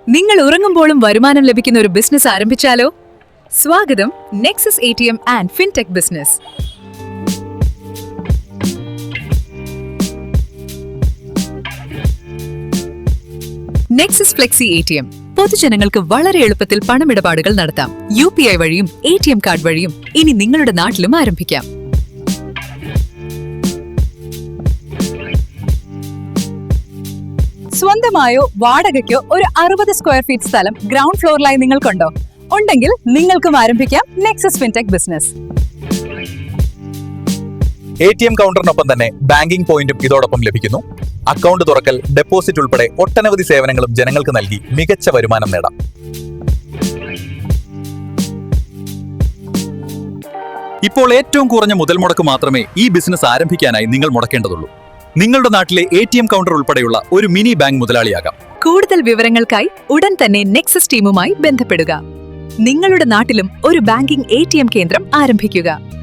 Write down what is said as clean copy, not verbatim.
നിങ്ങൾ ഉറങ്ങുമ്പോഴും വരുമാനം ലഭിക്കുന്ന ഒരു ബിസിനസ് ആരംഭിച്ചാലോ? സ്വാഗതം Nexus ATM and fintech business. Nexus flexi ATM പൊതുജനങ്ങൾക്ക് വളരെ എളുപ്പത്തിൽ പണമിടപാടുകൾ നടത്താം. UPI വഴിയും ATM കാർഡ് വഴിയും ഇനി നിങ്ങളുടെ നാട്ടിലും ആരംഭിക്കാം. സ്വന്തമായോ വാടകയ്ക്കോ ഒരു 60 സ്ക്വയർ ഫീറ്റ് സ്ഥലം ഗ്രൗണ്ട് ഫ്ലോറിലായി നിങ്ങൾക്കുണ്ടോ? ഉണ്ടെങ്കിൽ നിങ്ങൾക്കും ആരംഭിക്കാം നെക്സസ് ഫിൻടെക് ബിസിനസ്. ATM കൗണ്ടറിനൊപ്പം തന്നെ ബാങ്കിംഗ് പോയിന്റും ഇതോടൊപ്പം ലഭിക്കുന്നു. അക്കൗണ്ട് തുറക്കൽ, ഡെപ്പോസിറ്റ് ഉൾപ്പെടെ ഒട്ടനവധി സേവനങ്ങളും ജനങ്ങൾക്ക് നൽകി മികച്ച വരുമാനം നേടാം. ഇപ്പോൾ ഏറ്റവും കുറഞ്ഞ മുതൽ മുടക്ക് മാത്രമേ ഈ ബിസിനസ് ആരംഭിക്കാനായി നിങ്ങൾ മുടക്കേണ്ടതുള്ളൂ. നിങ്ങളുടെ നാട്ടിലെ ATM കൗണ്ടർ ഉൾപ്പെടെയുള്ള ഒരു മിനി ബാങ്ക് മുതലാളിയാകാം. കൂടുതൽ വിവരങ്ങൾക്കായി ഉടൻ തന്നെ നെക്സസ് ടീമുമായി ബന്ധപ്പെടുക. നിങ്ങളുടെ നാട്ടിലും ഒരു ബാങ്കിംഗ് ATM കേന്ദ്രം ആരംഭിക്കുക.